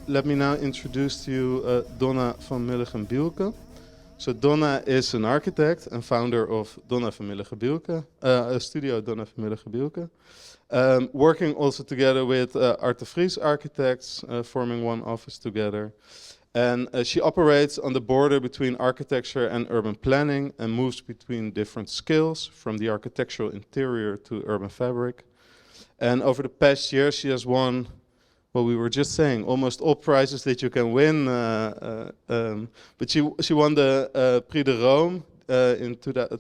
let me now introduce to you Donna Van Milligen Bielke. So Donna is an architect and founder of Donna Van Milligen Bielke, studio Donna Van Milligen Bielke. Working also together with Ard de Vries Architects, forming one office together. And she operates on the border between architecture and urban planning and moves between different skills from the architectural interior to urban fabric. And over the past year, she has won, well, we were just saying, almost all prizes that you can win. But she won the Prix de Rome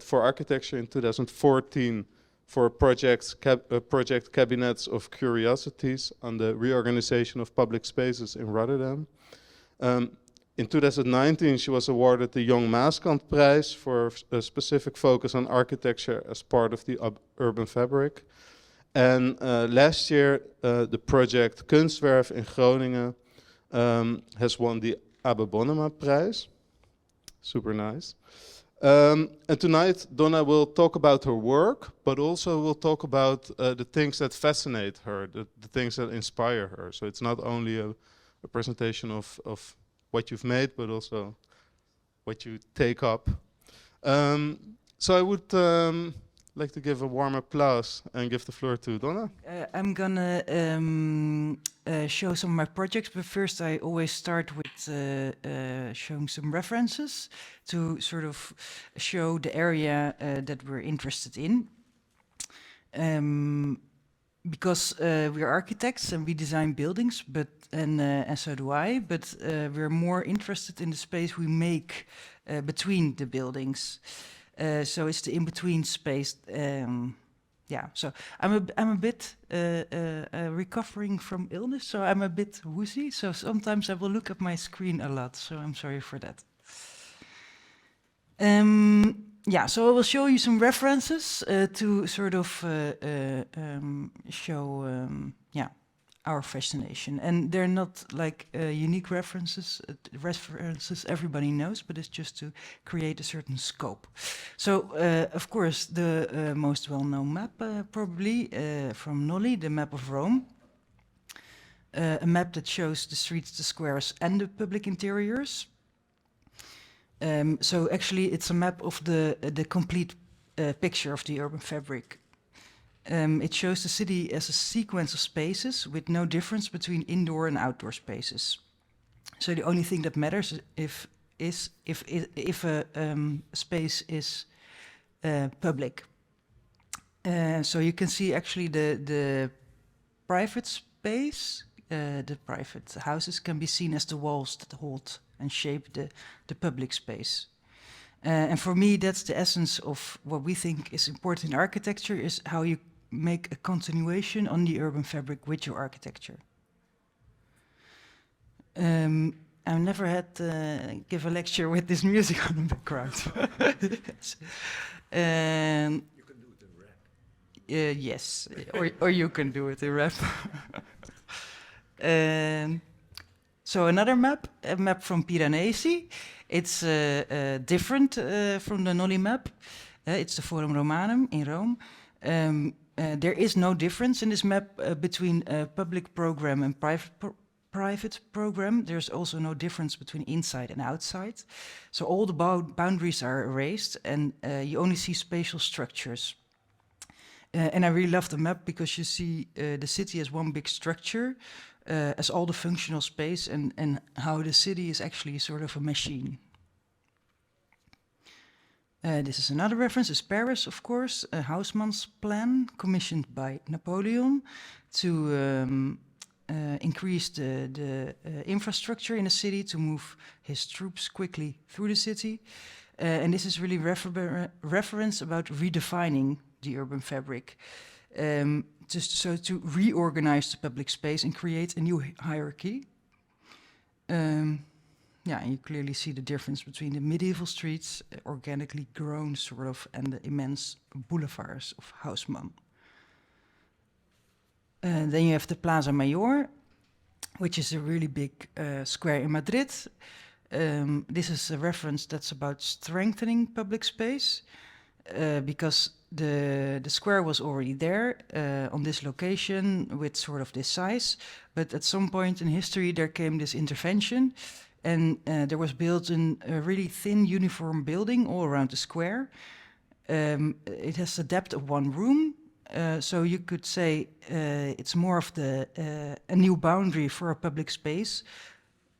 for architecture in 2014 for project Cabinets of Curiosities on the reorganization of public spaces in Rotterdam. In 2019, she was awarded the Young Maasskant Prize for a specific focus on architecture as part of the urban fabric. And last year, the project Kunstwerf in Groningen has won the Aboutaleb Prize. Super nice. And tonight, Donna will talk about her work, but also will talk about the things that fascinate her, the things that inspire her. So it's not only a presentation of what you've made, but also what you take up. So I would like to give a warm applause and give the floor to Donna. I'm gonna show some of my projects, but first I always start with showing some references to sort of show the area that we're interested in. Because we're architects and we design buildings, and so do I, but we're more interested in the space we make between the buildings. So it's the in-between space. Yeah, so I'm a bit recovering from illness, so I'm a bit woozy. So sometimes I will look at my screen a lot, so I'm sorry for that. Yeah, so I will show you some references to sort of show, yeah, our fascination. And they're not like unique references everybody knows, but it's just to create a certain scope. So, of course, the most well-known map, probably, from Nolly, the map of Rome. A map that shows the streets, the squares, and the public interiors. So actually, it's a map of the complete picture of the urban fabric. It shows the city as a sequence of spaces with no difference between indoor and outdoor spaces. So the only thing that matters if a space is public. So you can see actually the private space, the private houses can be seen as the walls that hold and shape the public space. And for me, that's the essence of what we think is important in architecture, is how you make a continuation on the urban fabric with your architecture. I've never had to give a lecture with this music on the background. You can do it in rap. Yes, or you can do it in rap. So another map, a map from Piranesi. It's different from the Nolly map. It's the Forum Romanum in Rome. There is no difference in this map between public program and private program. There's also no difference between inside and outside. So all the boundaries are erased, and you only see spatial structures. And I really love the map because you see the city as one big structure, as all the functional space, and how the city is actually sort of a machine. This is another reference, is Paris, of course, a Haussmann's plan commissioned by Napoleon to increase the infrastructure in the city, to move his troops quickly through the city. And this is really reference about redefining the urban fabric. Just so to reorganize the public space and create a new hierarchy. Yeah, you clearly see the difference between the medieval streets, organically grown sort of, and the immense boulevards of Haussmann. Then you have the Plaza Mayor, which is a really big square in Madrid. This is a reference that's about strengthening public space. because the square was already there on this location with sort of this size. But at some point in history, there came this intervention, and there was built a really thin, uniform building all around the square. It has the depth of one room, so you could say it's more of a new boundary for a public space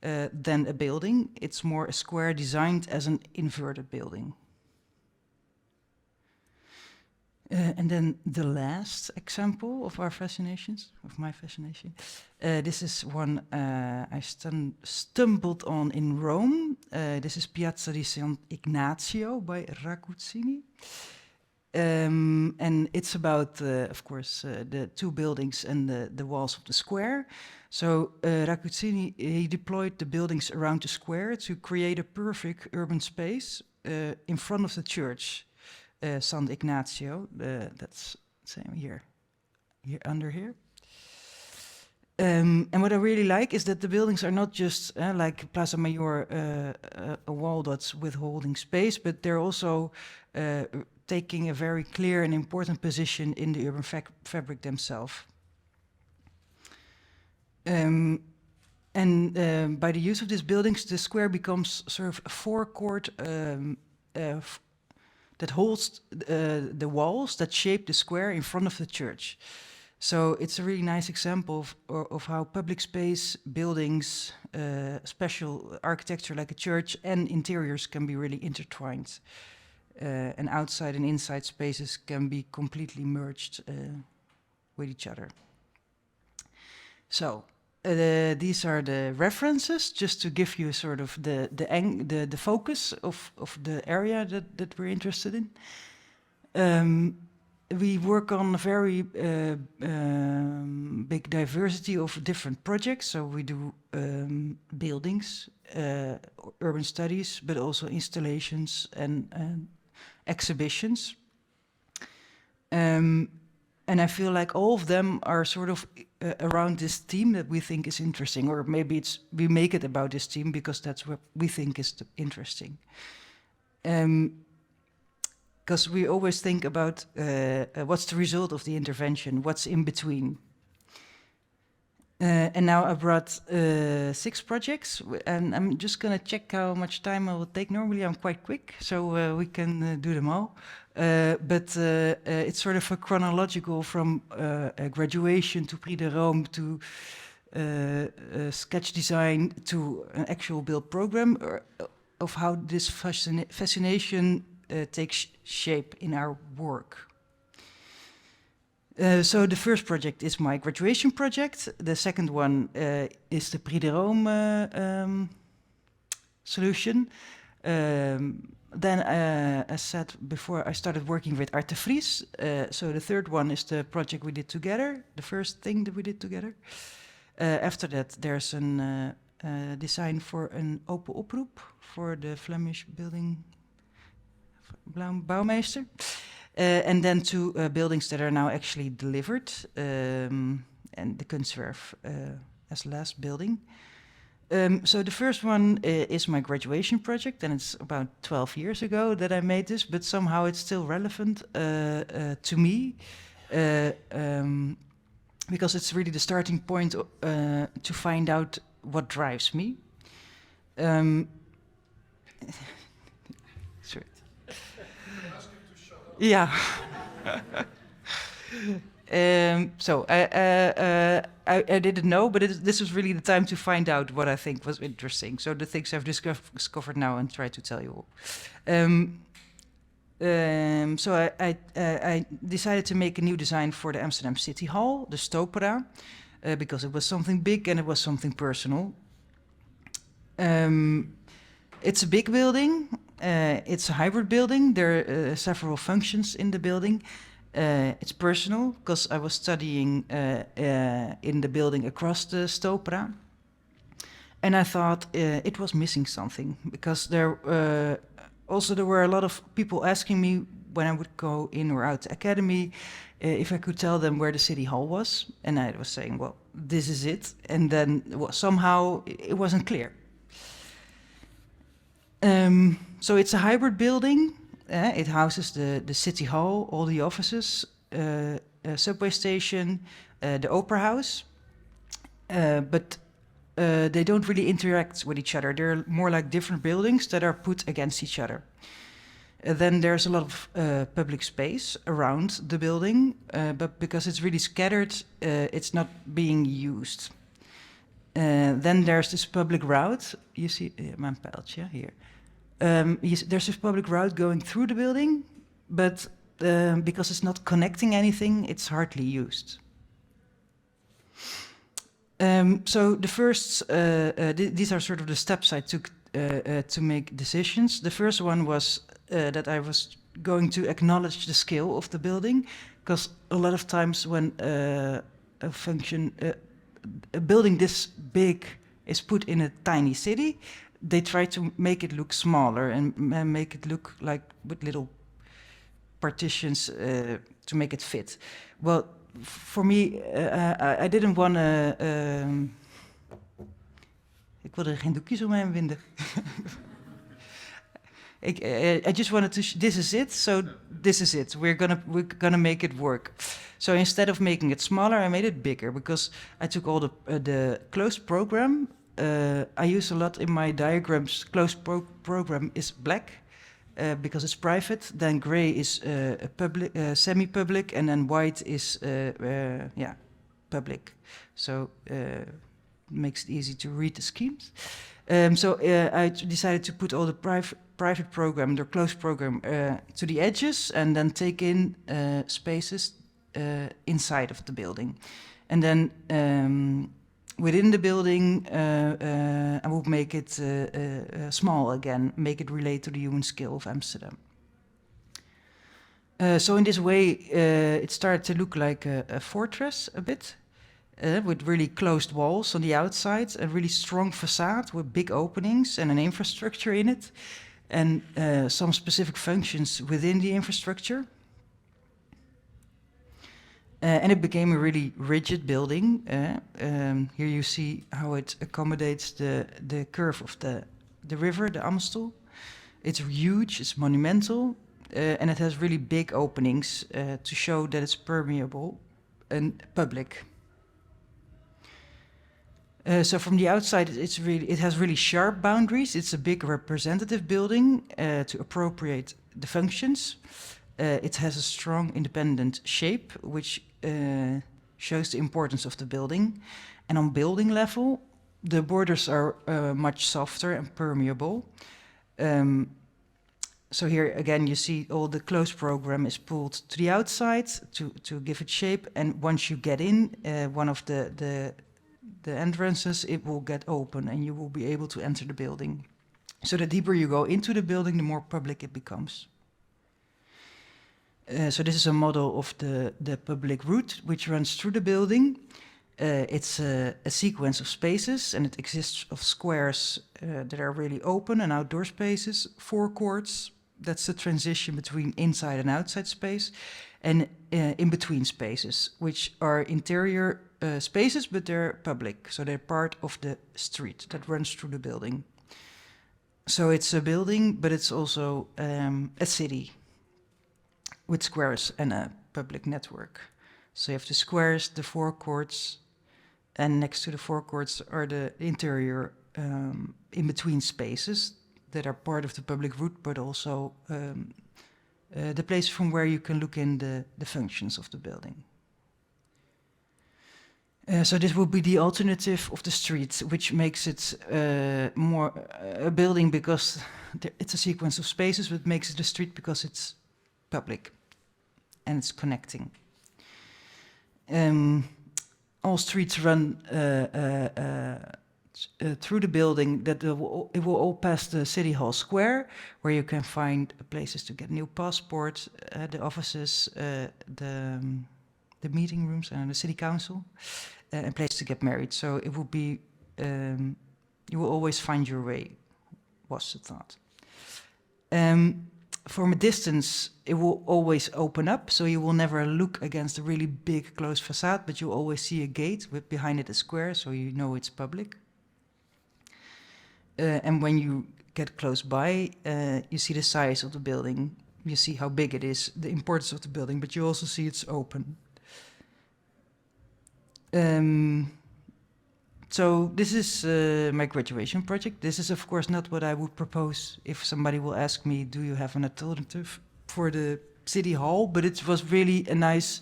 than a building. It's more a square designed as an inverted building. And then the last example of our fascinations, of my fascination, this is one I stumbled on in Rome. This is Piazza di Sant'Ignazio by Raccuzzini. And it's about, of course, the two buildings and the walls of the square. So Raccuzzini, he deployed the buildings around the square to create a perfect urban space in front of the church. Sant'Ignazio, that's same here under here. And what I really like is that the buildings are not just like Plaza Mayor, a wall that's withholding space, but they're also taking a very clear and important position in the urban fabric themselves. By the use of these buildings, the square becomes sort of a forecourt that holds the walls that shape the square in front of the church. So it's a really nice example of how public space, buildings, special architecture like a church, and interiors can be really intertwined. And outside and inside spaces can be completely merged with each other. So these are the references, just to give you sort of the focus of the area that we're interested in. We work on a very big diversity of different projects. So we do buildings, urban studies, but also installations and exhibitions. And I feel like all of them are sort of around this theme that we think is interesting, or maybe we make it about this theme because that's what we think is interesting. Because we always think about what's the result of the intervention, what's in between. And now I brought 6 projects, and I'm just going to check how much time I will take. Normally I'm quite quick, so we can do them all. But it's sort of a chronological from graduation to Prix de Rome to sketch design to an actual build program, of how this fascination takes shape in our work. So the first project is my graduation project. The second one is the Prix de Rome solution. Then, as said before, I started working with Ard de Vries. So the third one is the project we did together, the first thing that we did together. After that, there's a design for an open oproep for the Flemish building bouwmeester. And then 2 buildings that are now actually delivered, and the Kunstwerf as last building. So the first one is my graduation project, and it's about 12 years ago that I made this, but somehow it's still relevant to me, because it's really the starting point to find out what drives me. Sorry. Yeah. So I didn't know, but this was really the time to find out what I think was interesting. So the things I've discovered now and try to tell you all. So I decided to make a new design for the Amsterdam City Hall, the Stopera, because it was something big and it was something personal. It's a big building. It's a hybrid building. There are several functions in the building. It's personal because I was studying in the building across the Stopera. And I thought it was missing something because there were a lot of people asking me when I would go in or out the academy if I could tell them where the City Hall was. And I was saying, well, this is it. And then somehow it wasn't clear. So it's a hybrid building. It houses the city hall, all the offices, a subway station, the opera house. But they don't really interact with each other. They're more like different buildings that are put against each other. Then there's a lot of public space around the building, but because it's really scattered, it's not being used. Then there's this public route. You see, mijn pijltje here. There's this public route going through the building, but because it's not connecting anything, it's hardly used. So the first, these are sort of the steps I took to make decisions. The first one was that I was going to acknowledge the scale of the building, because a lot of times when a building this big is put in a tiny city, they try to make it look smaller and make it look like with little partitions to make it fit. Well, for me, I didn't want to. Ik wilde er geen doekjes omheen winden. I just wanted to. This is it. So this is it. We're gonna make it work. So instead of making it smaller, I made it bigger because I took all the closed program. I use a lot in my diagrams. Closed program is black. Because it's private, then gray is public, semi-public, and then white is public. So makes it easy to read the schemes. So I decided to put all the private program, the closed program, to the edges, and then take in spaces inside of the building, and then. Within the building, I would make it small again, make it relate to the human scale of Amsterdam. So in this way, it started to look like a fortress a bit, with really closed walls on the outside, a really strong facade with big openings and an infrastructure in it, and some specific functions within the infrastructure. And it became a really rigid building. Here you see how it accommodates the curve of the river, the Amstel. It's huge, it's monumental, and it has really big openings to show that it's permeable and public. So from the outside, it has really sharp boundaries. It's a big representative building to appropriate the functions. It has a strong independent shape, which shows the importance of the building. And on building level, the borders are much softer and permeable. So here again, you see all the closed program is pulled to the outside to give it shape. And once you get in one of the entrances, it will get open and you will be able to enter the building. So the deeper you go into the building, the more public it becomes. So this is a model of the public route which runs through the building. It's a sequence of spaces, and it exists of squares that are really open and outdoor spaces, forecourts, that's the transition between inside and outside space, and in-between spaces, which are interior spaces, but they're public, so they're part of the street that runs through the building. So it's a building, but it's also a city with squares and a public network. So you have the squares, the forecourts, and next to the forecourts are the interior in-between spaces that are part of the public route, but also the place from where you can look in the functions of the building. So this will be the alternative of the street, which makes it more a building because it's a sequence of spaces, but makes it a street because it's public and it's connecting. All streets run through the building. It will all pass the City Hall Square, where you can find places to get new passports, the offices, the meeting rooms, and the city council, and places to get married. So it will be, you will always find your way, was the thought. From a distance, it will always open up, so you will never look against a really big closed facade, but you always see a gate with behind it a square, so you know it's public. And when you get close by, you see the size of the building. You see how big it is, the importance of the building, but you also see it's open. So this is my graduation project. This is, of course, not what I would propose if somebody will ask me, do you have an alternative for the city hall? But it was really a nice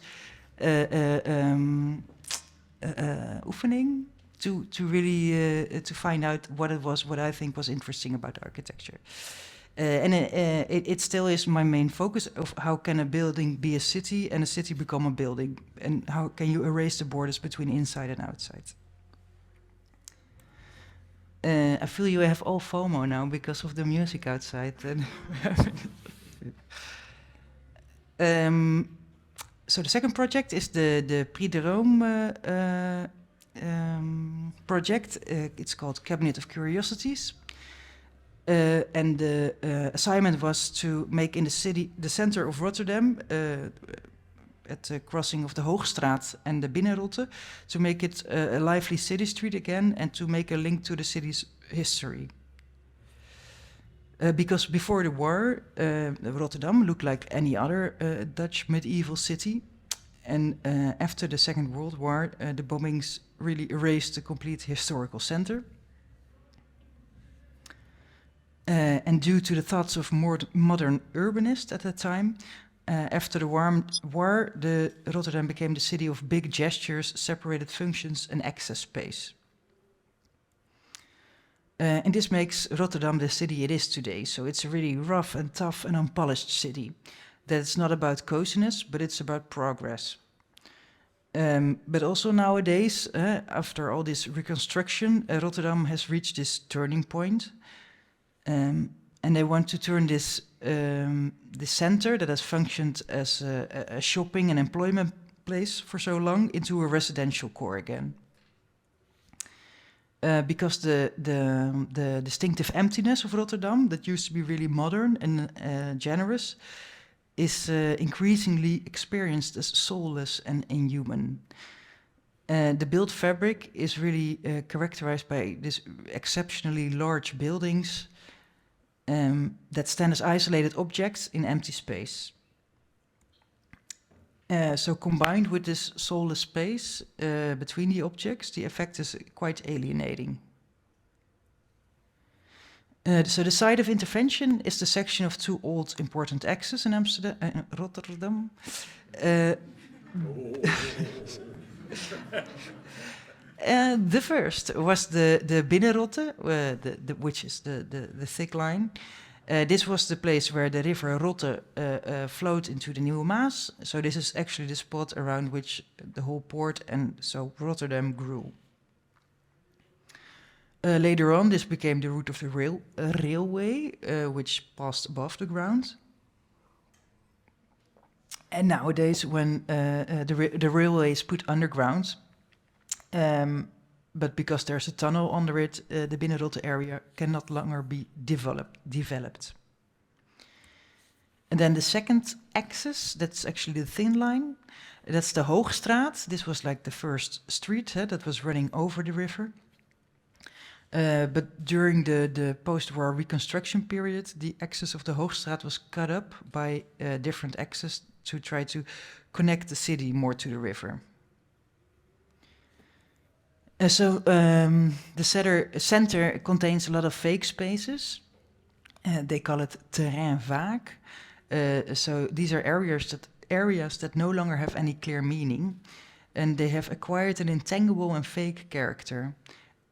oefening to really to find out what it was, what I think was interesting about architecture. And it still is my main focus of how can a building be a city and a city become a building, and how can you erase the borders between inside and outside. I feel you have all FOMO now because of the music outside. So the second project is the Prix de Rome project. It's called Cabinet of Curiosities. And the assignment was to make in the city, the center of Rotterdam, at the crossing of the Hoogstraat and the Binnenrotte, to make it a lively city street again and to make a link to the city's history. Because before the war, Rotterdam looked like any other Dutch medieval city. And after the Second World War, the bombings really erased the complete historical center. And due to the thoughts of more modern urbanists at that time, after the war, Rotterdam became the city of big gestures, separated functions, and access space. And this makes Rotterdam the city it is today. So it's a really rough and tough and unpolished city. That it's not about coziness, but it's about progress. But also nowadays, after all this reconstruction, Rotterdam has reached this turning point. And they want to turn this center that has functioned as a shopping and employment place for so long into a residential core again. Because the distinctive emptiness of Rotterdam, that used to be really modern and generous, is increasingly experienced as soulless and inhuman. The built fabric is really characterized by these exceptionally large buildings that stand as isolated objects in empty space. So combined with this soulless space between the objects, the effect is quite alienating. So the site of intervention is the section of two old important axes in Rotterdam. The first was the Binnenrotte, which is the thick line. This was the place where the river Rotte flowed into the Nieuwe Maas. So this is actually the spot around which the whole port and so Rotterdam grew. Later on, this became the route of the railway, which passed above the ground. And nowadays, when the railway is put underground, but because there's a tunnel under it, the Binnenrotte area can not longer be developed. And then the second axis, that's actually the thin line, that's the Hoogstraat. This was like the first street that was running over the river. But during the post-war reconstruction period, the axis of the Hoogstraat was cut up by different axes to try to connect the city more to the river. So the center contains a lot of fake spaces. They call it terrain vague. So these are areas that no longer have any clear meaning, and they have acquired an intangible and fake character.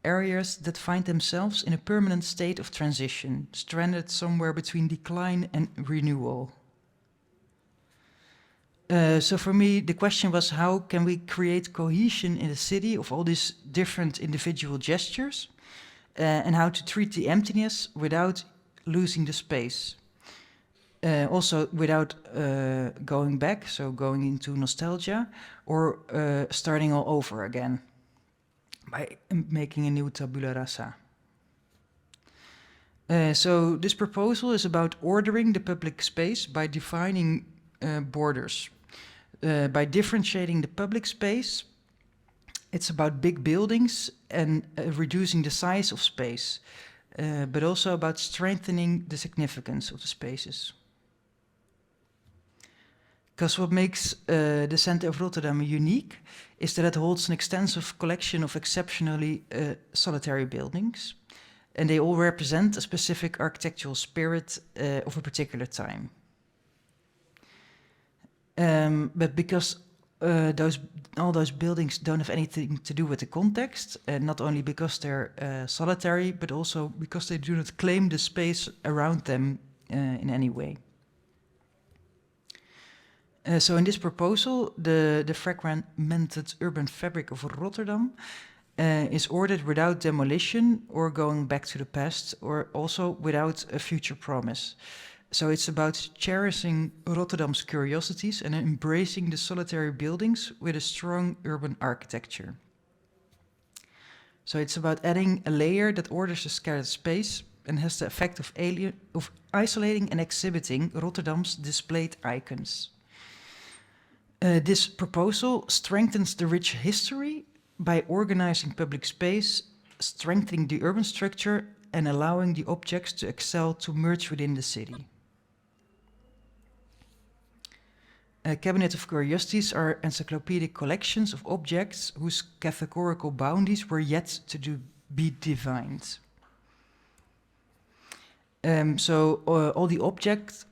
Areas that find themselves in a permanent state of transition, stranded somewhere between decline and renewal. So for me, the question was, how can we create cohesion in a city of all these different individual gestures, and how to treat the emptiness without losing the space. Also without going back, so going into nostalgia, or starting all over again by making a new tabula rasa. So this proposal is about ordering the public space by defining borders. By differentiating the public space, it's about big buildings and reducing the size of space, but also about strengthening the significance of the spaces. Because what makes the center of Rotterdam unique is that it holds an extensive collection of exceptionally solitary buildings, and they all represent a specific architectural spirit of a particular time. But because all those buildings don't have anything to do with the context, not only because they're solitary, but also because they do not claim the space around them in any way. So in this proposal, the fragmented urban fabric of Rotterdam is ordered without demolition or going back to the past, or also without a future promise. So it's about cherishing Rotterdam's curiosities and embracing the solitary buildings with a strong urban architecture. So it's about adding a layer that orders a scattered space and has the effect of isolating and exhibiting Rotterdam's displayed icons. This proposal strengthens the rich history by organizing public space, strengthening the urban structure, and allowing the objects to excel to merge within the city. A cabinet of curiosities are encyclopedic collections of objects whose categorical boundaries were yet to be defined. So all the objects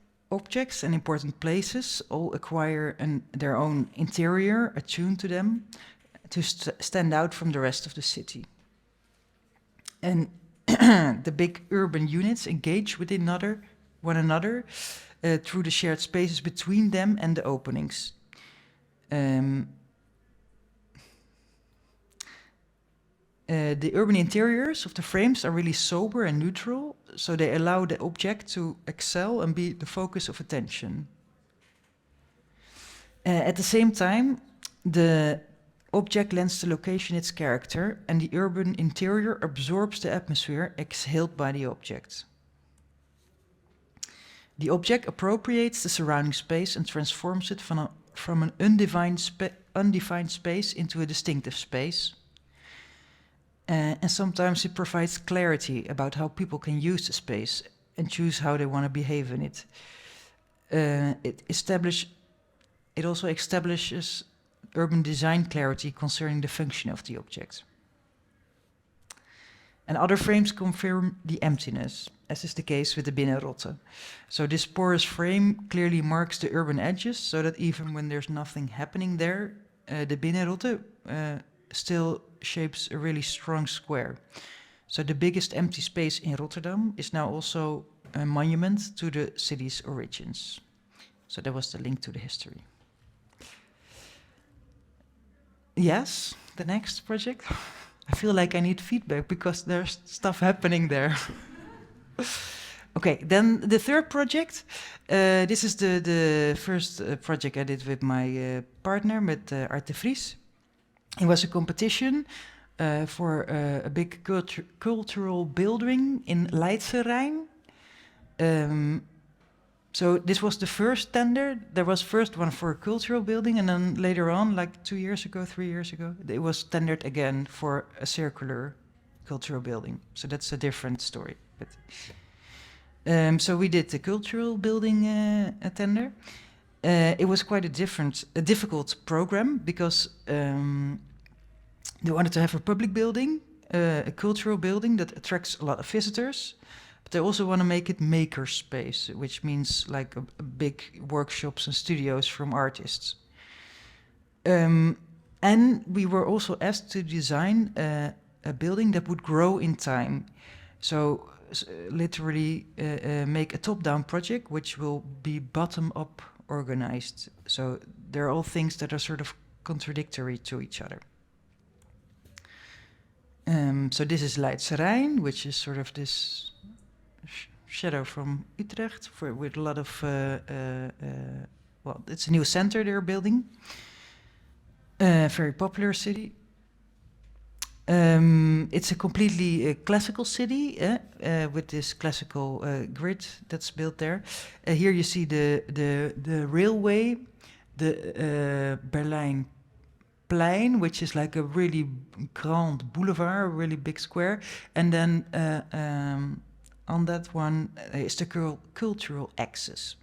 and important places all acquire their own interior attuned to them to stand out from the rest of the city. And the big urban units engage with one another through the shared spaces between them and the openings. The urban interiors of the frames are really sober and neutral, so they allow the object to excel and be the focus of attention. At the same time, the object lends the location its character, and the urban interior absorbs the atmosphere exhaled by the object. The object appropriates the surrounding space and transforms it from an undefined space into a distinctive space. And sometimes it provides clarity about how people can use the space and choose how they want to behave in it. It also establishes urban design clarity concerning the function of the object. And other frames confirm the emptiness, as is the case with the Binnenrotte. So this porous frame clearly marks the urban edges, so that even when there's nothing happening there, the Binnenrotte still shapes a really strong square. So the biggest empty space in Rotterdam is now also a monument to the city's origins. So that was the link to the history. Yes, the next project. I feel like I need feedback because there's stuff happening there. Okay, then the third project. This is the first project I did with my partner, with Ard de Vries. It was a competition for a big cultural building in Leidse Rijn. So this was the first tender. There was first one for a cultural building, and then later on, like 3 years ago, it was tendered again for a circular cultural building. So that's a different story. But so we did the cultural building tender. It was quite a difficult program because they wanted to have a public building, a cultural building that attracts a lot of visitors. But they also want to make it maker space, which means like a big workshops and studios from artists. And we were also asked to design a building that would grow in time. So literally make a top-down project which will be bottom-up organized. So they're all things that are sort of contradictory to each other. So this is Leidse Rijn, which is sort of this shadow from Utrecht with a lot of, well, it's a new center they're building. Very popular city. It's a completely classical city with this classical grid that's built there. Here you see the railway, the Berlijn Plein, which is like a really grand boulevard, a really big square, and then on that one is the cultural axis.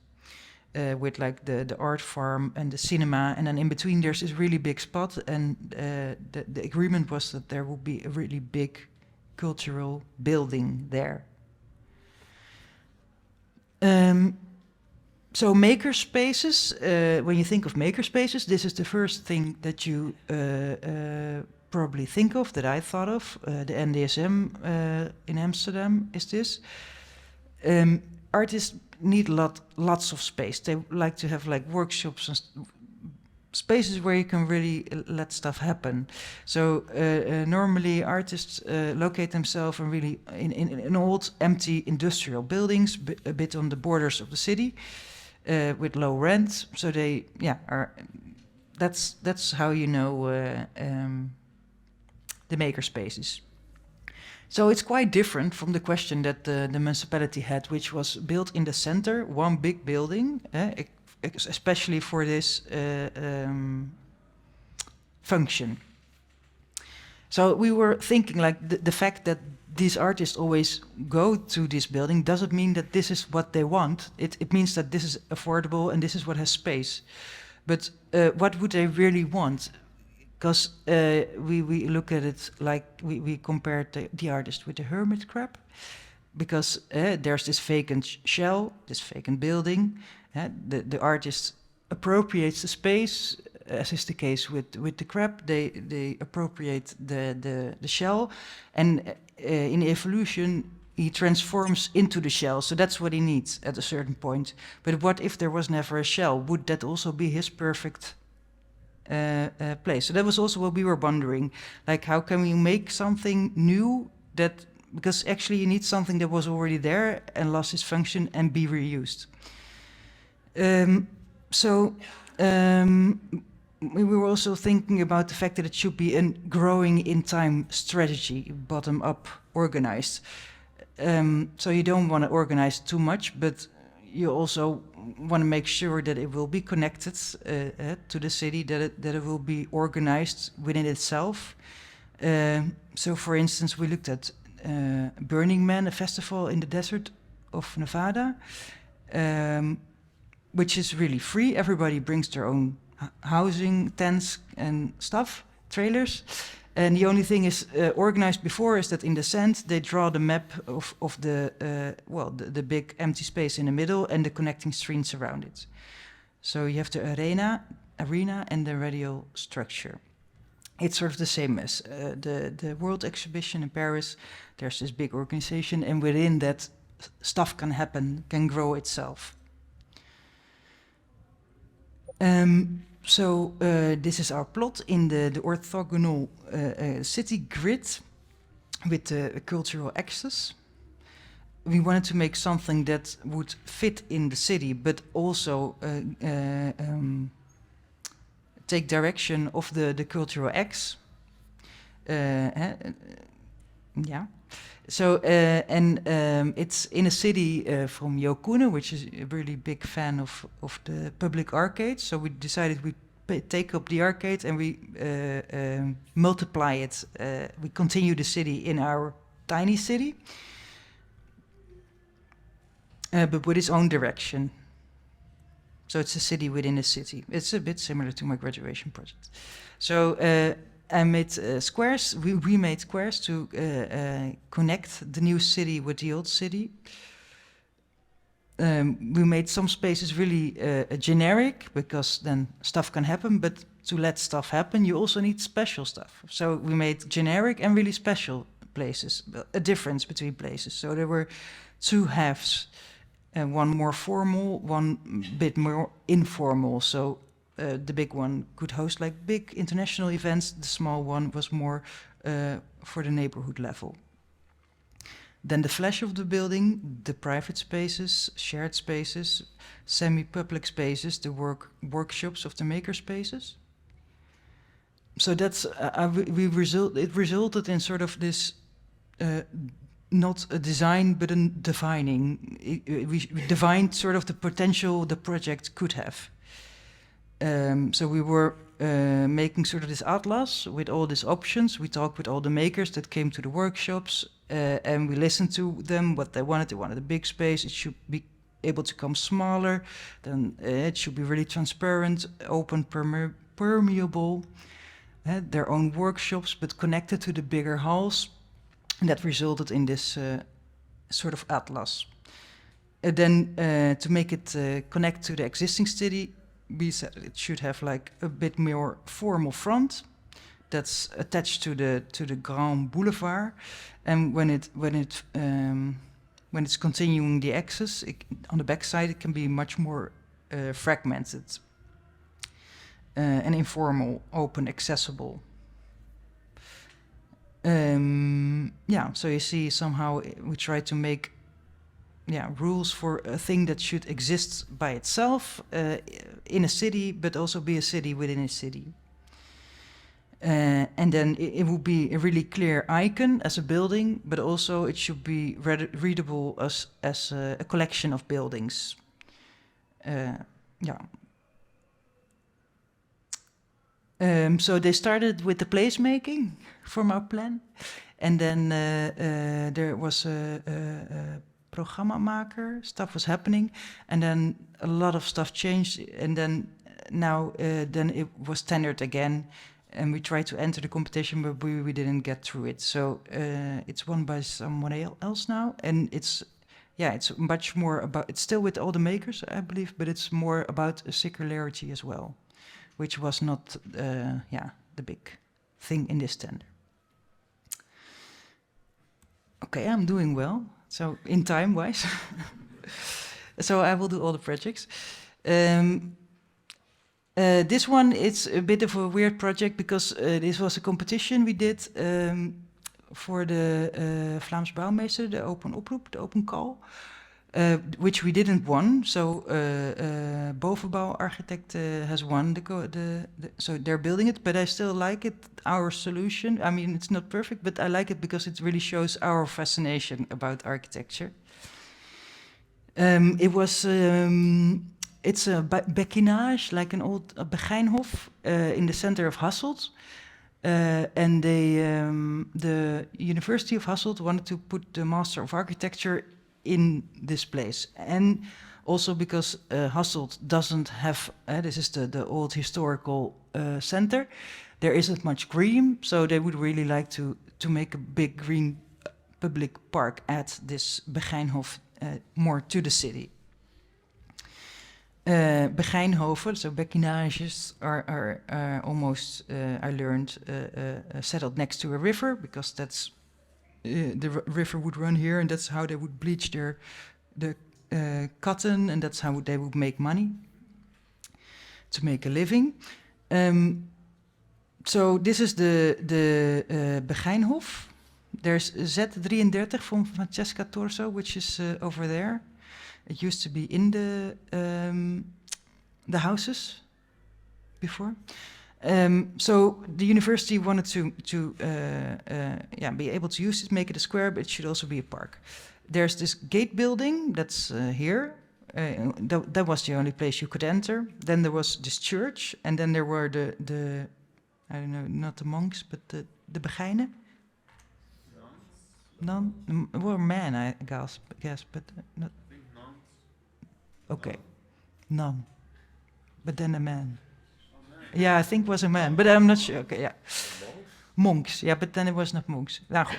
with like the art farm and the cinema, and then in between there's this really big spot, and the agreement was that there would be a really big cultural building there. So maker spaces, when you think of maker spaces, this is the first thing that you probably think of, that I thought of. The NDSM in Amsterdam is this. Artists need lots of space. They like to have like workshops and spaces where you can really let stuff happen. So normally artists locate themselves in really in old empty industrial buildings, a bit on the borders of the city, with low rent. So they are. That's how you know the maker spaces. So it's quite different from the question that the municipality had, which was built in the center, one big building, especially for this function. So we were thinking like the fact that these artists always go to this building doesn't mean that this is what they want. It means that this is affordable and this is what has space. But what would they really want? Because we look at it like we compared the artist with the hermit crab, because there's this vacant shell, this vacant building. The artist appropriates the space, as is the case with the crab. They appropriate the shell, and in evolution he transforms into the shell. So that's what he needs at a certain point. But what if there was never a shell? Would that also be his perfect place? So that was also what we were wondering, like how can we make something new that, because actually you need something that was already there and lost its function and be reused. We were also thinking about the fact that it should be a growing in time strategy, bottom up organized. So you don't want to organize too much, but you also want to make sure that it will be connected to the city, that it will be organized within itself. So for instance, we looked at Burning Man, a festival in the desert of Nevada, which is really free. Everybody brings their own housing, tents and stuff, trailers. And the only thing is organized before is that in the sand they draw the map of the big empty space in the middle and the connecting streets around it. So you have the arena and the radial structure. It's sort of the same as the World Exhibition in Paris. There's this big organization, and within that stuff can happen, can grow itself. So this is our plot in the orthogonal city grid with the cultural axis. We wanted to make something that would fit in the city, but also take direction of the cultural X. Yeah. So, it's in a city from Jo Koenen, which is a really big fan of the public arcades. So we decided we take up the arcade and we multiply it. We continue the city in our tiny city, but with its own direction. So it's a city within a city. It's a bit similar to my graduation project. So I made squares. We made squares to connect the new city with the old city. We made some spaces really generic, because then stuff can happen, but to let stuff happen, you also need special stuff. So we made generic and really special places, a difference between places. So there were two halves, one more formal, one bit more informal. So the big one could host like big international events. The small one was more for the neighborhood level. Then the flesh of the building, the private spaces, shared spaces, semi-public spaces, the workshops of the maker spaces. So that's it resulted in sort of this not a design but a defining. We defined sort of the potential the project could have. So we were making sort of this atlas with all these options. We talked with all the makers that came to the workshops, and we listened to them, what they wanted. They wanted a big space. It should be able to become smaller, then it should be really transparent, open, permeable, their own workshops, but connected to the bigger halls. And that resulted in this sort of atlas. Then to make it connect to the existing city, we said it should have like a bit more formal front that's attached to the Grand Boulevard, and when it's continuing the axis on the back side, it can be much more fragmented and informal, open, accessible. So you see, somehow we try to make rules for a thing that should exist by itself in a city, but also be a city within a city. And then it will be a really clear icon as a building, but also it should be readable as a collection of buildings. So they started with the placemaking from our plan, and then there was a programmamaker, stuff was happening, and then a lot of stuff changed, and then now then it was tendered again, and we tried to enter the competition, but we didn't get through it. So it's won by someone else now, and it's much more about, it's still with all the makers, I believe, but it's more about a circularity as well, which was not the big thing in this tender. Okay, I'm doing well, so in time-wise. So I will do all the projects. This one, it's a bit of a weird project because this was a competition we did for the Vlaams Bouwmeester, the open oproep, the open call, which we didn't won. So Bovenbouw Architect has won, so they're building it, but I still like it, our solution. I mean, it's not perfect, but I like it because it really shows our fascination about architecture. It's a bekkinage, like an old Begijnhof in the center of Hasselt. And the University of Hasselt wanted to put the Master of Architecture in this place. And also because Hasselt doesn't have, this is the old historical center, there isn't much green, so they would really like to make a big green public park at this Begijnhof, more to the city. Begijnhoven, so bekkinages, are almost, I learned, settled next to a river, because that's the river would run here, and that's how they would bleach the cotton, and that's how they would make money to make a living. So this is the Begijnhof. There's Z33 from Francesca Torso, which is over there. It used to be in the houses before. So the university wanted to be able to use it, make it a square, but it should also be a park. There's this gate building that's here. That was the only place you could enter. Then there was this church, and then there were the I don't know, not the monks, but the Begijnen. None? Well, men, I guess, but not. Okay, none. But then a man. Yeah, I think it was a man, but I'm not sure. Okay, yeah. Monks, yeah, but then it was not monks. Nou goed.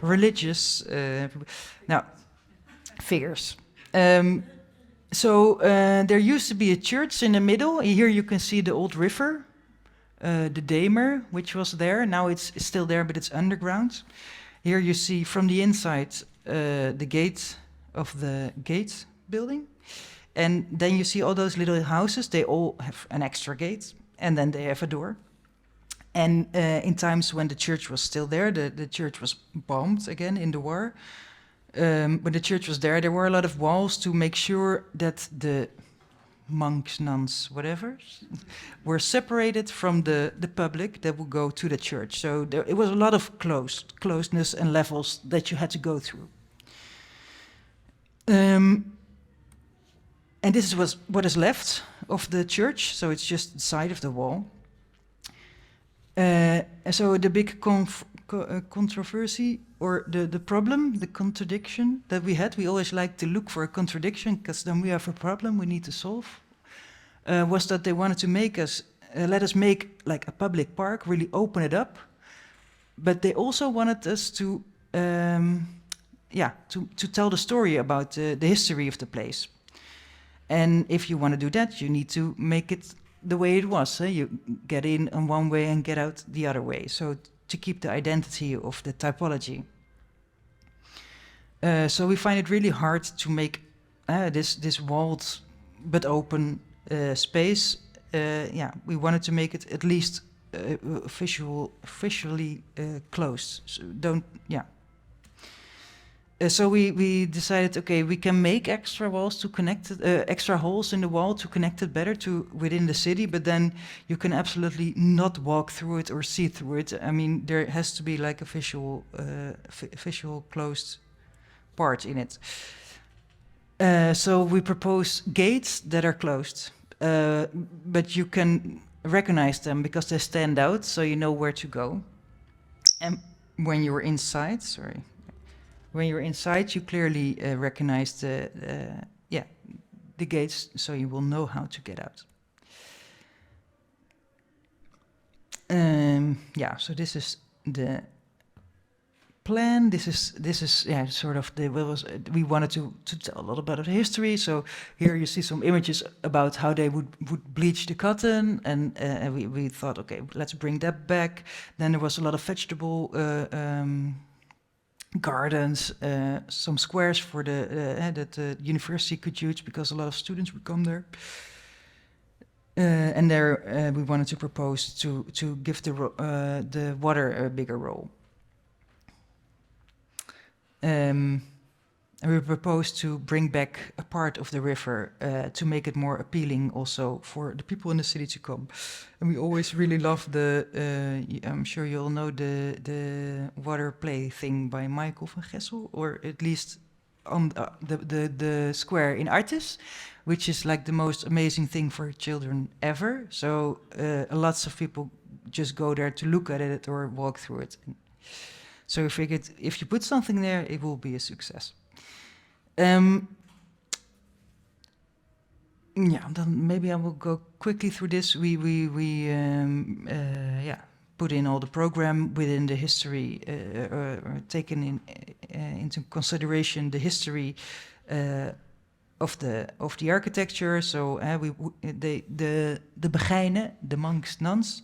Religious, now, figures. So there used to be a church in the middle. Here you can see the old river, the Damer, which was there. Now it's still there, but it's underground. Here you see from the inside the gate of the gate building. And then you see all those little houses. They all have an extra gate, and then they have a door. And in times when the church was still there, the church was bombed again in the war. When the church was there were a lot of walls to make sure that the monks, nuns, whatever, were separated from the public that would go to the church. So it was a lot of closeness and levels that you had to go through. And this is what is left of the church, so it's just the side of the wall. So the big controversy or the problem, the contradiction that we had. We always like to look for a contradiction because then we have a problem we need to solve. Was that they wanted to make us, let us make like a public park, really open it up, but they also wanted us to, to tell the story about the history of the place. And if you want to do that, you need to make it the way it was. You get in one way and get out the other way. So to keep the identity of the typology. So we find it really hard to make this walled but open space. We wanted to make it at least officially closed. So we decided, okay, we can make extra walls to connect it, extra holes in the wall to connect it better to within the city, but then you can absolutely not walk through it or see through it. I mean, there has to be like a visual closed part in it. So we propose gates that are closed, but you can recognize them because they stand out, so you know where to go. And when you're inside, when you're inside, you clearly recognize the gates, so you will know how to get out. So this is the plan. This is sort of we wanted to tell a lot about the history. So here you see some images about how they would bleach the cotton, and we thought, okay, let's bring that back. Then there was a lot of vegetable gardens, some squares for that the university could use because a lot of students would come there. And there we wanted to propose to give the water a bigger role. And we proposed to bring back a part of the river to make it more appealing also for the people in the city to come. And we always really love I'm sure you all know the water play thing by Michael van Gessel, or at least on the square in Artis, which is like the most amazing thing for children ever. So lots of people just go there to look at it or walk through it. So we figured if you put something there, it will be a success. Then maybe I will go quickly through this. We put in all the program within the history, taken into consideration the history of the architecture. So the Begijnen, the monks, nuns,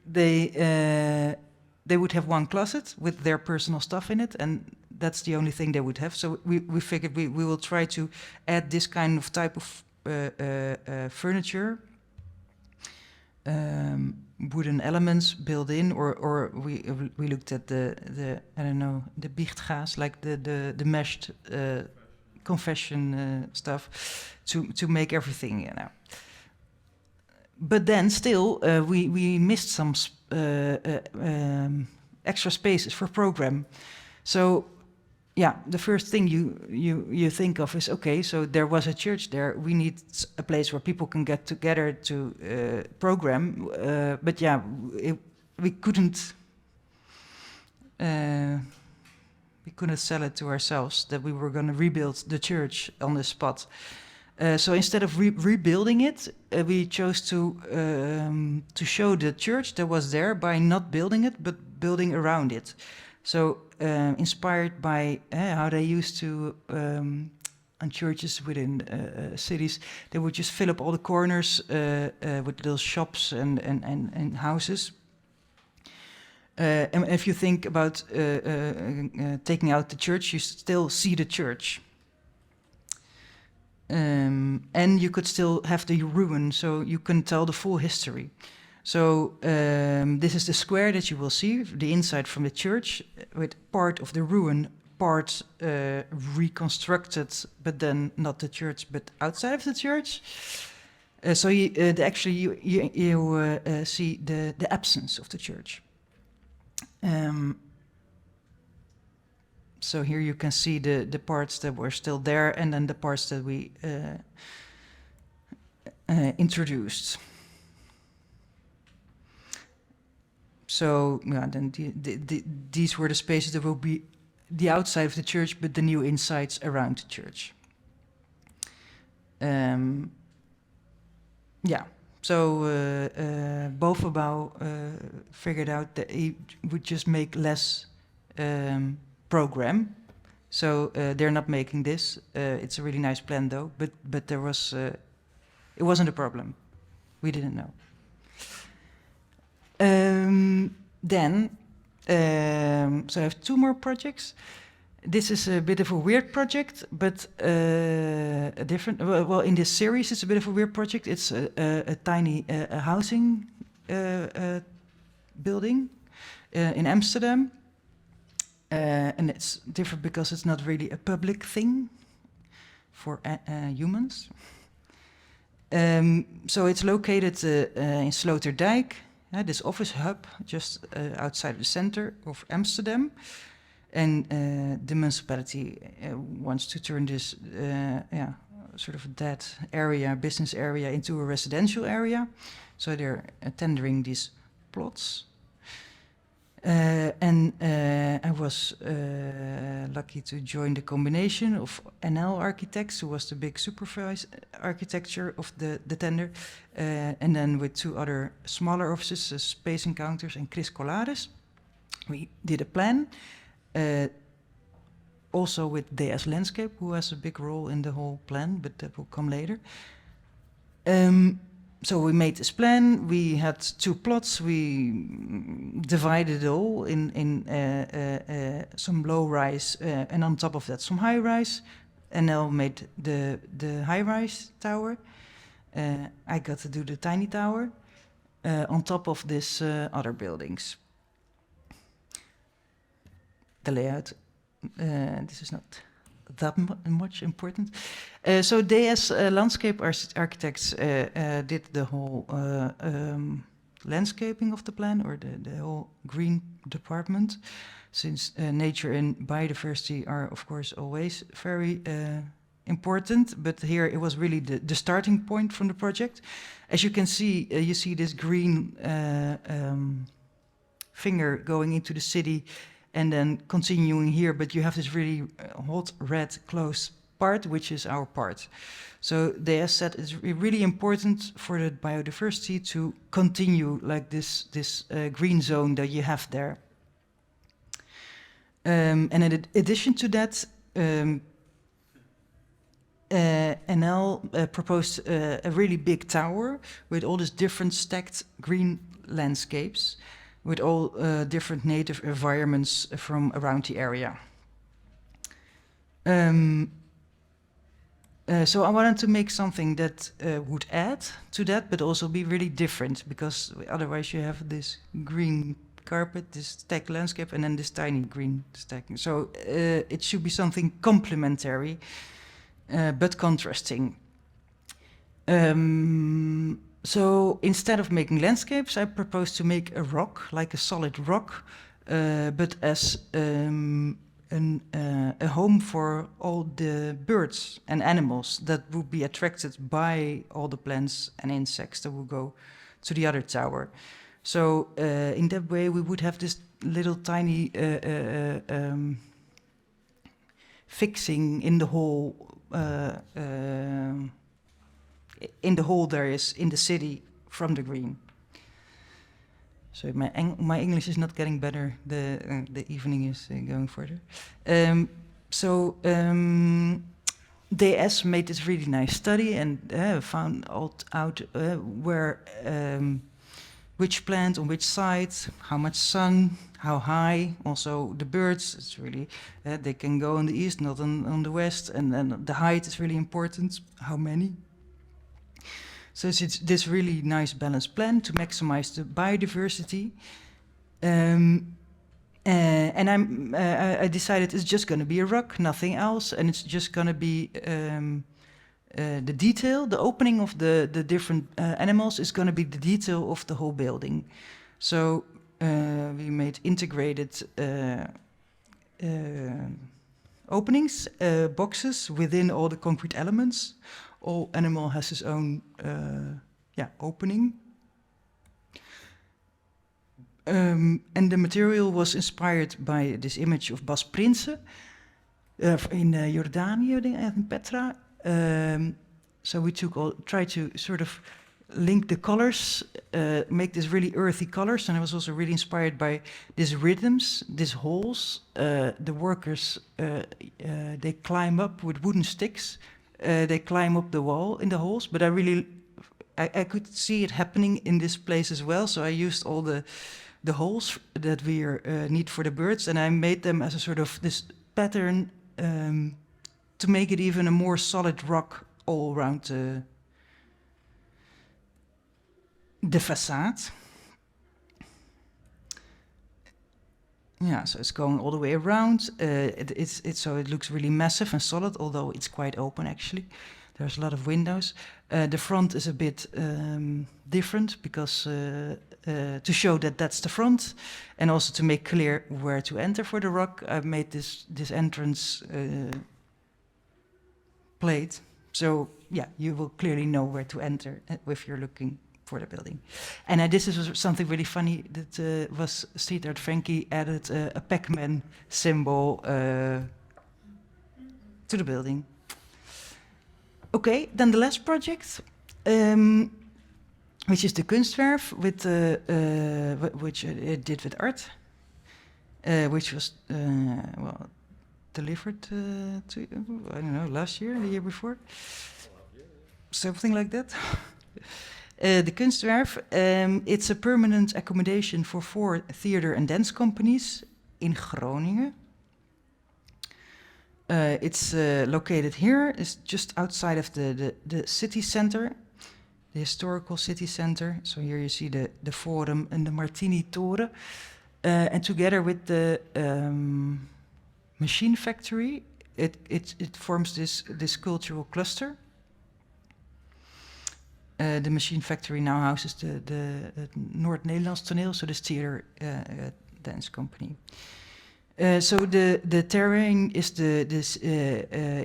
they would have one closet with their personal stuff in it, and that's the only thing they would have. So we figured we will try to add this kind of type of furniture, wooden elements built in, or we looked at the I don't know, the biechtgaas, like the meshed confession stuff to make everything, you know. But then still we missed some extra spaces for program. So the first thing you think of is, okay, so there was a church there. We need a place where people can get together to program. But we couldn't sell it to ourselves that we were going to rebuild the church on the spot. So instead of rebuilding it, we chose to show the church that was there by not building it, but building around it. So inspired by how they used to, on churches within cities, they would just fill up all the corners with little shops and houses. And if you think about taking out the church, you still see the church. And you could still have the ruin, so you can tell the full history. So this is the square that you will see, the inside from the church, with part of the ruin, part reconstructed, but then not the church, but outside of the church. So you see the absence of the church. So here you can see the parts that were still there, and then the parts that we introduced. So yeah, then these were the spaces that will be the outside of the church, but the new insides around the church. Yeah, so Bovenbouw figured out that he would just make less program. So they're not making this. It's a really nice plan though, but there was it wasn't a problem. We didn't know. So I have 2 more projects. This is a bit of a weird project, but a different. Well, in this series, it's a bit of a weird project. It's a tiny housing building in Amsterdam, and it's different because it's not really a public thing for humans. So it's located in Sloterdijk, this office hub just outside the center of Amsterdam. And the municipality wants to turn this sort of dead area, business area, into a residential area. So they're tendering these plots. And I was lucky to join the combination of NL Architects, who was the big supervise architecture of the tender, and then with 2 other smaller offices, Space Encounters and Chris Colares. We did a plan. Also with DS Landscape, who has a big role in the whole plan, but that will come later. So we made this plan. We had 2 plots. We divided it all in some low-rise and on top of that some high-rise. NL made the high-rise tower. I got to do the tiny tower on top of this other buildings. The layout. This is not that much important. So DS Landscape Architects did the whole landscaping of the plan, or the whole green department, since nature and biodiversity are, of course, always very important. But here it was really the starting point from the project. As you can see, you see this green finger going into the city, and then continuing here, but you have this really hot red close part, which is our part. So they have said it's really important for the biodiversity to continue like this green zone that you have there. And in addition to that, NL proposed a really big tower with all these different stacked green landscapes, with all different native environments from around the area. So I wanted to make something that would add to that, but also be really different, because otherwise you have this green carpet, this stacked landscape, and then this tiny green stacking. So it should be something complementary, but contrasting. So instead of making landscapes, I proposed to make a rock, like a solid rock, but as a home for all the birds and animals that would be attracted by all the plants and insects that would go to the other tower. So in that way, we would have this little tiny fixing in the whole. In the hole there is in the city from the green. So my English is not getting better. The evening is going further. DS made this really nice study and found out where which plant on which side, how much sun, how high. Also the birds. It's really they can go on the east, not on the west, and then the height is really important. How many? So it's this really nice balanced plan to maximize the biodiversity. And I decided it's just going to be a rock, nothing else, and it's just going to be the detail, the opening of the different animals is going to be the detail of the whole building. So we made integrated openings, boxes within all the concrete elements. All animal has its own opening. And the material was inspired by this image of Bas Prinsen in Jordanië, I think, in Petra. So we tried to sort of link the colors, make this really earthy colors, and I was also really inspired by these rhythms, these holes. The workers, they climb up with wooden sticks. They climb up the wall in the holes, but I could see it happening in this place as well. So I used all the holes that we need for the birds, and I made them as a sort of this pattern to make it even a more solid rock all around the facade. Yeah, so it's going all the way around. So it looks really massive and solid, although it's quite open actually. There's a lot of windows. The front is a bit different because to show that that's the front, and also to make clear where to enter for the rock, I've made this entrance plate. So yeah, you will clearly know where to enter if you're looking for the building. And this is something really funny that was Street Art Frankie added a Pac-Man symbol to the building. Okay, then the last project, which is the Kunstwerf, which I did with Ard, which was delivered to, I don't know, last year, the year before, something like that. The Kunstwerf, it's a permanent accommodation for 4 theater and dance companies in Groningen. It's located here. It's just outside of the city center, the historical city center. So here you see the Forum and the Martini Toren. And together with the machine factory, it forms this cultural cluster. The machine factory now houses the Noord-Nederlands toneel, so this theater dance company. So the terrain is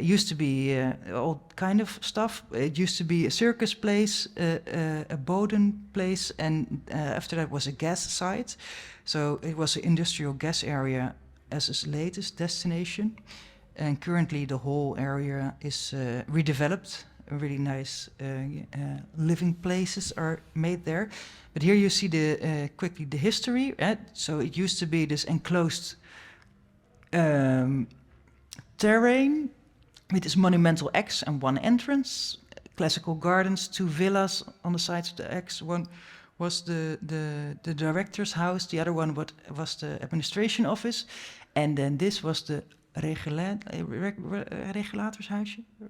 used to be all kind of stuff. It used to be a circus place, a Boden place, and after that was a gas site. So it was an industrial gas area as its latest destination. And currently the whole area is redeveloped. Really nice living places are made there. But here you see quickly the history. So it used to be this enclosed terrain with this monumental X and one entrance, classical gardens, 2 villas on the sides of the X. One was the director's house, the other one was the administration office, and then this was the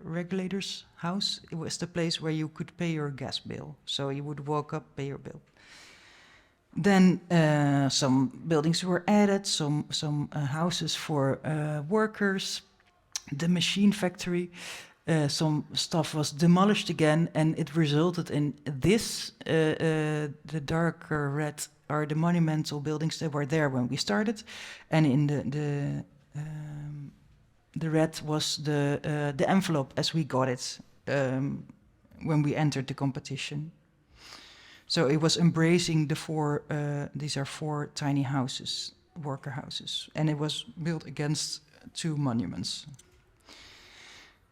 regulator's house. It was the place where you could pay your gas bill. So you would walk up, pay your bill. Then some buildings were added, some houses for workers, the machine factory. Some stuff was demolished again, and it resulted in this. The darker red are the monumental buildings that were there when we started, and in the red was the envelope as we got it when we entered the competition. So it was embracing the 4, these are 4 tiny houses, worker houses, and it was built against 2 monuments.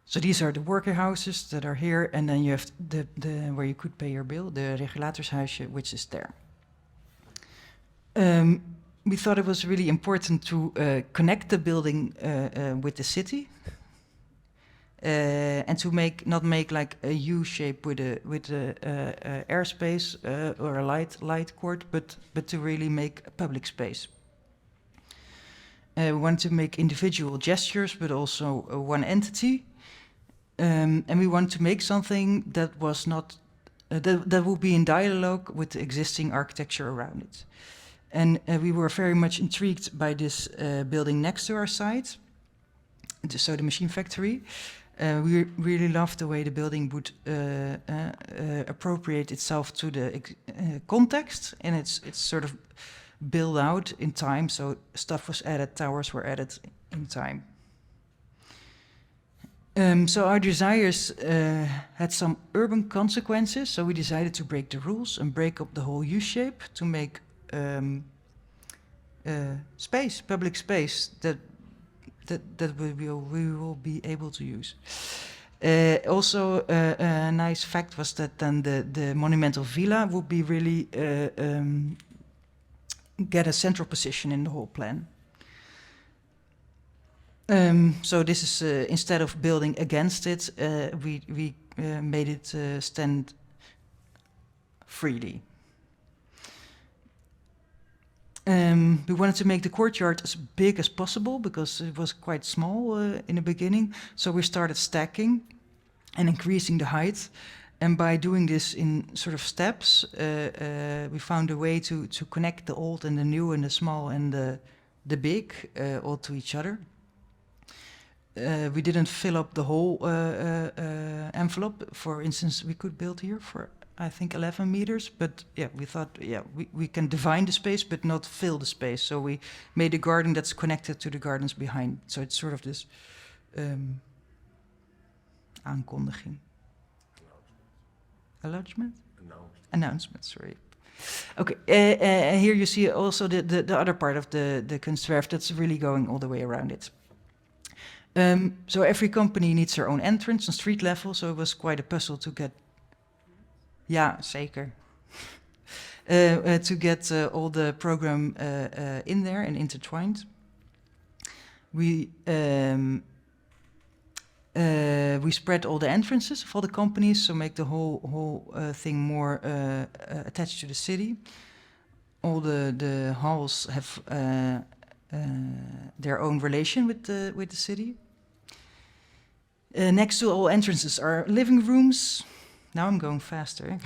So these are the worker houses that are here, and then you have the where you could pay your bill, the regulatorshuisje, which is there. We thought it was really important to connect the building with the city, and to not make like a U shape with a airspace or a light court, but to really make a public space. We want to make individual gestures, but also one entity, and we want to make something that was not that would be in dialogue with the existing architecture around it. And we were very much intrigued by this building next to our site, so the machine factory. We really loved the way the building would appropriate itself to the context, and it's sort of built out in time, so stuff was added, towers were added in time. So our desires had some urban consequences, so we decided to break the rules and break up the whole U-shape to make space, public space that we will be able to use. Also, a nice fact was that then the monumental villa would be really get a central position in the whole plan. So this is instead of building against it, we made it stand freely. We wanted to make the courtyard as big as possible because it was quite small in the beginning. So we started stacking and increasing the height. And by doing this in sort of steps, we found a way to connect the old and the new and the small and the big all to each other. We didn't fill up the whole envelope. For instance, we could build here for, I think, 11 meters. But yeah, we thought, yeah, we can define the space, but not fill the space. So we made a garden that's connected to the gardens behind. So it's sort of this aankondiging. Announcement? Announcement, sorry. Okay, here you see also the other part of the Kunstwerf that's really going all the way around it. So every company needs their own entrance on street level, so it was quite a puzzle to get... Ja, zeker. To get all the program in there and intertwined. We spread all the entrances of all the companies, so make the whole thing more attached to the city. All the halls have their own relation with the city. Next to all entrances are living rooms. Now I'm going faster.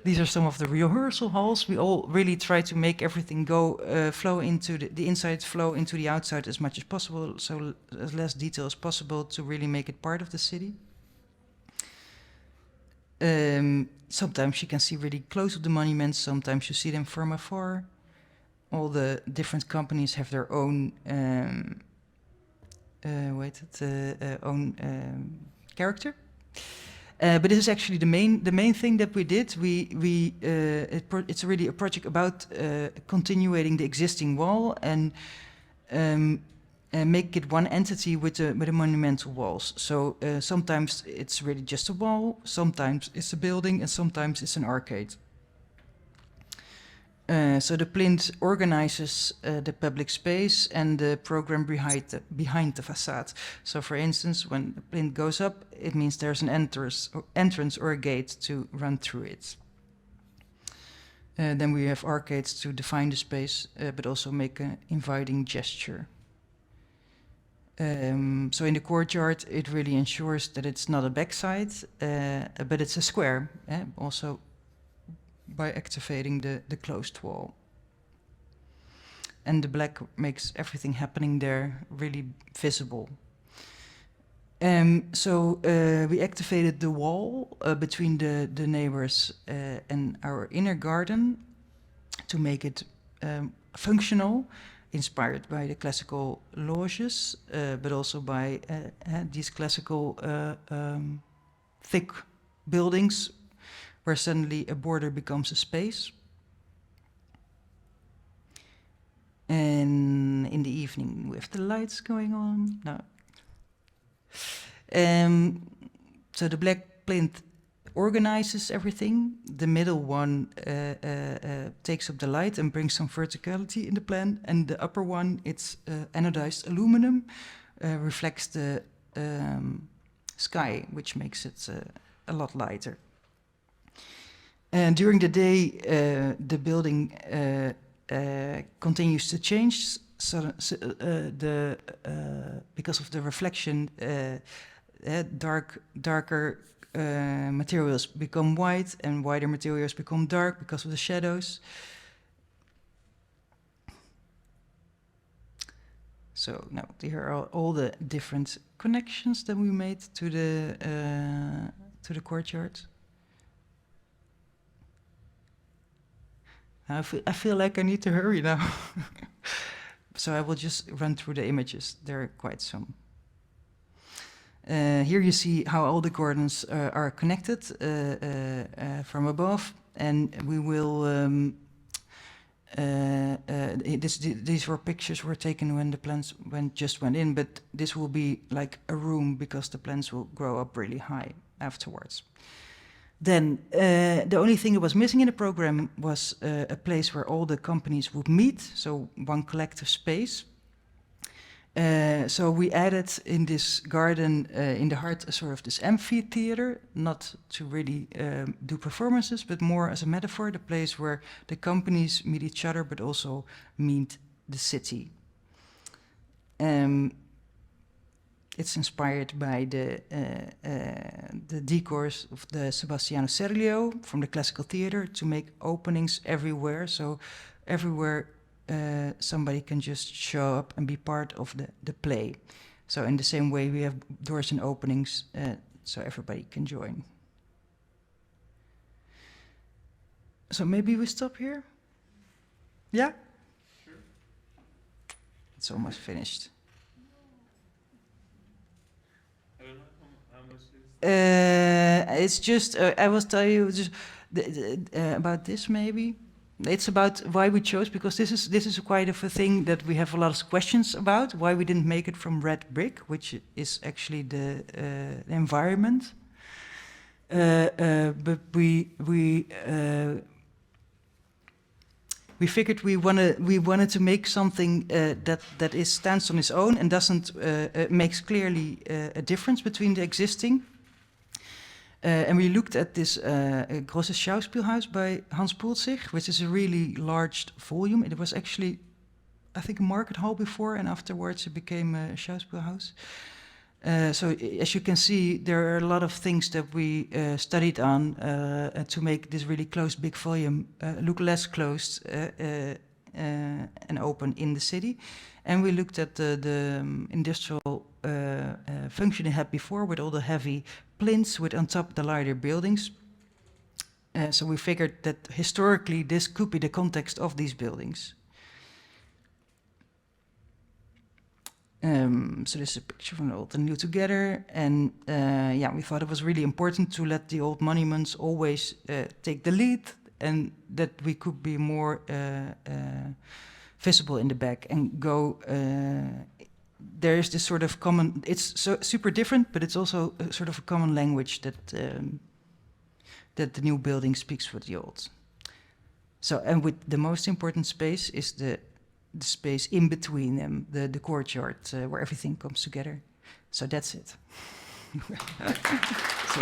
These are some of the rehearsal halls. We all really try to make everything go flow into the inside, flow into the outside as much as possible, so as less detail as possible to really make it part of the city. Sometimes you can see really close to the monuments, sometimes you see them from afar. All the different companies have their own own character. But this is actually the main thing that we did. It's really a project about continuing the existing wall and make it one entity with the monumental walls. So sometimes it's really just a wall, sometimes it's a building, and sometimes it's an arcade. So the plinth organizes the public space and the program behind the facade. So for instance, when the plinth goes up, it means there's an entrance or a gate to run through it. Then we have arcades to define the space, but also make an inviting gesture. So in the courtyard, it really ensures that it's not a backside, but it's a square, also by activating the closed wall. And the black makes everything happening there really visible. So we activated the wall between the neighbors and our inner garden to make it functional, inspired by the classical loges, but also by these classical thick buildings where suddenly a border becomes a space. And in the evening, with the lights going on. No. So the black plinth organizes everything. The middle one takes up the light and brings some verticality in the plan. And the upper one, it's anodized aluminum, reflects the sky, which makes it a lot lighter. And during the day, the building continues to change. So because of the reflection, darker materials become white, and whiter materials become dark because of the shadows. So now here are all the different connections that we made to the courtyard. I feel like I need to hurry now. So I will just run through the images. There are quite some. Here you see how all the gardens are connected from above, and we will these were pictures were taken when the plants just went in, but this will be like a room because the plants will grow up really high afterwards. Then the only thing that was missing in the program was a place where all the companies would meet, so one collective space. So we added in this garden, in the heart, a sort of this amphitheater, not to really do performances, but more as a metaphor, the place where the companies meet each other, but also meet the city. It's inspired by the decors of the Sebastiano Serlio from the classical theater to make openings everywhere. So everywhere somebody can just show up and be part of the play. So in the same way we have doors and openings so everybody can join. So maybe we stop here? Yeah? Sure. It's almost finished. I don't know how much is... It's just, I will tell you just about this maybe. It's about why we chose, because this is quite of a thing that we have a lot of questions about, why we didn't make it from red brick, which is actually the environment. But we figured we wanted to make something that stands on its own and doesn't makes clearly a difference between the existing. And we looked at this Grosses Schauspielhaus by Hans Poelzig, which is a really large volume. It was actually, I think, a market hall before, and afterwards it became a Schauspielhaus. So as you can see, there are a lot of things that we studied on to make this really closed big volume look less closed and open in the city. And we looked at the industrial function it had before with all the heavy plinths with on top the lighter buildings. So we figured that historically this could be the context of these buildings. So this is a picture from the old and new together. And yeah, we thought it was really important to let the old monuments always take the lead and that we could be more visible in the back and go... there is this sort of common... It's so super different, but it's also a sort of a common language that that the new building speaks with the old. So, and with the most important space is the space in between them, the courtyard where everything comes together. So that's it. So,